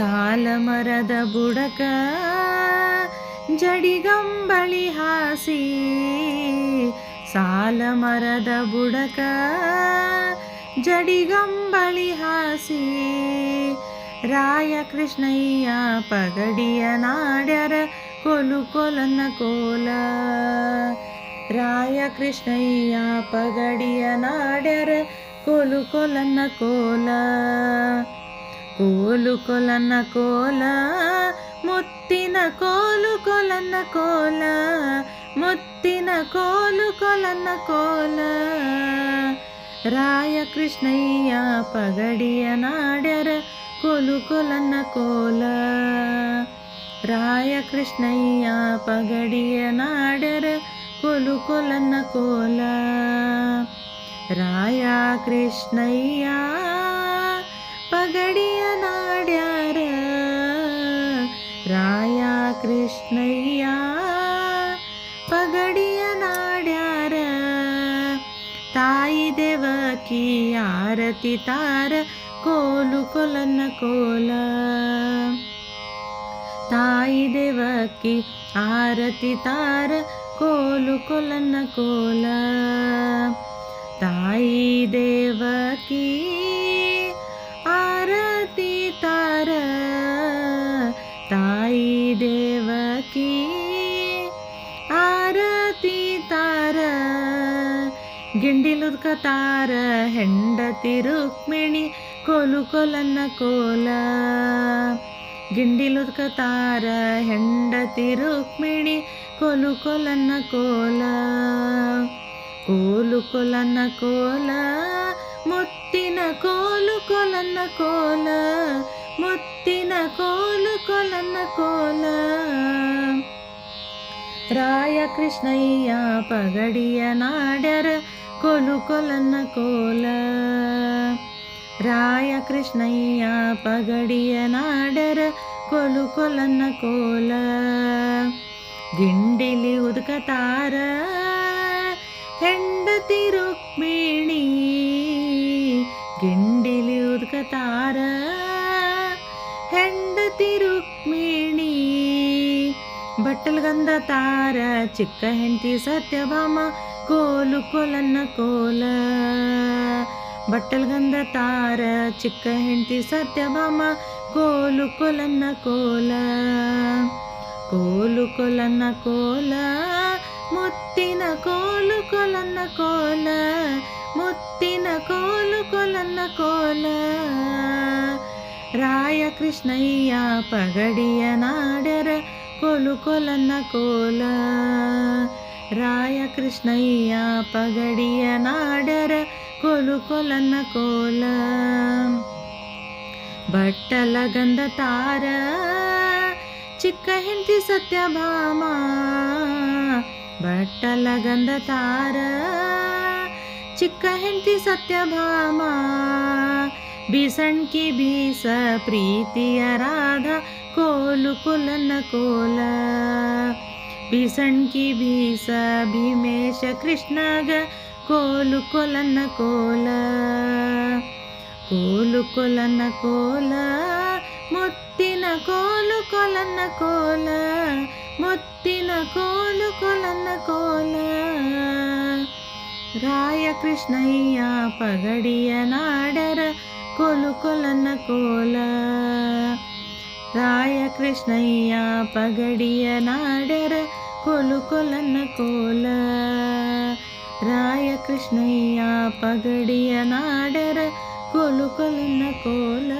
ಸಾಲ ಮರದ ಬುಡಕ ಜಡಿಗಂಬಳಿ ಹಾಸಿ, ಸಾಲ ಮರದ ಬುಡಕ ಜಡಿಗಂಬಳಿ ಹಾಸಿ, ರಾಯ ಕೃಷ್ಣಯ್ಯ ಪಗಡಿಯ ನಾಡ್ಯಾರ ಕೊಲು ಕೊಲನ್ನ ಕೋಲ. ರಾಯ ಕೃಷ್ಣಯ್ಯ ಪಗಡಿಯ ನಾಡ್ಯಾರ ಕೊಲು ಕೊಲನ್ನ ಕೋಲ. ಕೋಲು ಕೊಲನ್ನ ಕೋಲ, ಮುತ್ತಿನ ಕೋಲು ಕೊಲನ್ನ ಕೋಲ, ಮುತ್ತಿನ ಕೋಲು ಕೊಲನ್ನ ಕೋಲ. ರಾಯ ಕೃಷ್ಣಯ್ಯ ಪಗಡಿಯ ನಾಡ್ಯಾರ ಕೊಲು ಕೊಲನ್ನ ಕೋಲ. ರಾಯ ಕೃಷ್ಣಯ್ಯ ಪಗಡಿಯ ನಾಡ್ಯಾರ ಕೊಲು ಕೊಲನ್ನ ಕೋಲ. ರಾಯ ಕೃಷ್ಣಯ್ಯ ಪಗಡಿಯ ನಾಡ್ಯಾರ, ರಾಯ ಕೃಷ್ಣಯ್ಯ ಪಗಡಿಯ ನಾಡ್ಯಾರ. ತಾಯಿ ದೇವಕಿ ಆರತಿ ತಾರ ಕೋಲು ಕೊಲನ್ನ ಕೋಲ. ತಾಯಿ ದೇವಕಿ ಆರತಿ ತಾರ ಕೋಲು ಕೊಲನ್ನ ಕೋಲ. ತಾಯಿ ದೇವಕಿ ಆರತಿ ತಾರ, ತಾಯಿ ದೇವಕಿ ಆರತಿ ತಾರ. ಗಿಂಡಿಲುದ್ಕ ತಾರ ಹೆಂಡತಿ ರುಕ್ಮಿಣಿ ಕೋಲು ಕೊಲನ್ನ ಕೋಲ. ಗಿಂಡಿಲುದ್ಕ ತಾರ ಹೆಂಡತಿ ರುಕ್ಮಿಣಿ ಕೋಲು ಕೊಲನ್ನ ಕೋಲ. ಕೋಲು ಕೊಲನ್ನ ಕೋಲ, ಮುತ್ತಿನ ಕೋಲು ಕೊಲನ್ನ ಕೋಲ, ಮುತ್ತಿನ ಕೋಲು ಕೊಲನ್ನ ಕೋಲ. ರಾಯ ಕೃಷ್ಣಯ್ಯ ಪಗಡಿಯ ನಾಡ್ಯಾರ ಕೊಲು ಕೊಲನ್ನ ಕೋಲ. ರಾಯ ಕೃಷ್ಣಯ್ಯ ಪಗಡಿಯ ನಾಡ್ಯಾರ ಕೊಲು ಕೊಲನ್ನ ಕೋಲ. ಗಿಂಡಿಲಿ ಉದ್ಕ ತಾರ ಹೆಂಡತಿ ರುಕ್ಮಿಣಿ, ಗಿಂಡಿಲಿ ಉದ್ಕ ತಾರ ಹೆಂಡತಿ ರುಕ್ಮಿಣಿ. ಬಟ್ಟಲ್ಗಂಧ ತಾರ ಚಿಕ್ಕ ಹೆಂಡತಿ ಸತ್ಯಭಾಮ ಕೋಲು ಕೊಲನ್ನ ಕೋಲ. ಬಟ್ಟಲ್ಗಂಧ ತಾರ ಚಿಕ್ಕ ಹೆಂಡತಿ ಸತ್ಯಭಾಮ ಕೋಲು ಕೊಲನ್ನ ಕೋಲ. ಕೋಲು ಕೊಲನ್ನ ಕೋಲ, ಮುತ್ತಿನ ಕೋಲು ಕೊಲನ್ನ ಕೋಲ, ಮುತ್ತಿನ ಕೋಲು ಕೊಲನ್ನ ಕೋಲ. ರಾಯ ಕೃಷ್ಣಯ್ಯ ಪಗಡಿಯ ನಾಡ್ಯಾರ ಕೊಲು ಕೊಲನ್ನ ಕೋಲ. ರಾಯ ಕೃಷ್ಣಯ್ಯ ಪಗಡಿಯ ನಾಡ್ಯಾರ ಕೊಲು ಕೊಲನ್ನ ಕೋಲ. ಬಟ್ಟಲ ಗಂಧ ತಾರ ಚಿಕ್ಕ ಹೆಂಡತಿ ಸತ್ಯಭಾಮ, ಬಟ್ಟಲ ಗಂಧ ತಾರ ಚಿಕ್ಕ ಹೆಂಡತಿ ಸತ್ಯಭಾಮ. ಬೀಸಣ್ಕಿ ಬೀಸ ಪ್ರೀತಿಯ ರಾಧಾ ಕೋಲು ಕೊಲನ್ನ ಕೋಲ. ಬೀಸಣ್ಕಿ ಬೀಸ ಭೀಮೇಶ ಕೃಷ್ಣಗ ಕೋಲು ಕೊಲನ್ನ ಕೋಲ. ಕೋಲು ಕೊಲನ್ನ ಕೋಲ, ಮುತ್ತಿನ ಕೋಲು ಕೊಲನ್ನ ಕೋಲ, ಮುತ್ತಿನ ಕೋಲು ಕೊಲನ್ನ ಕೋಲ. ರಾಯ ಕೃಷ್ಣಯ್ಯ ಪಗಡಿಯ ನಾಡ್ಯಾರ ಕೊಲು ಕೊಲನ್ನ ಕೋಲ. ರಾಯ ಕೃಷ್ಣಯ್ಯ ಪಗಡಿಯ ನಾಡ್ಯಾರ ಕೊಲು ಕೊಲನ್ನ ಕೋಲ. ರಾಯ ಕೃಷ್ಣಯ್ಯ ಪಗಡಿಯ ನಾಡ್ಯಾರ ಕೊಲು ಕೊಲನ್ನ ಕೋಲ.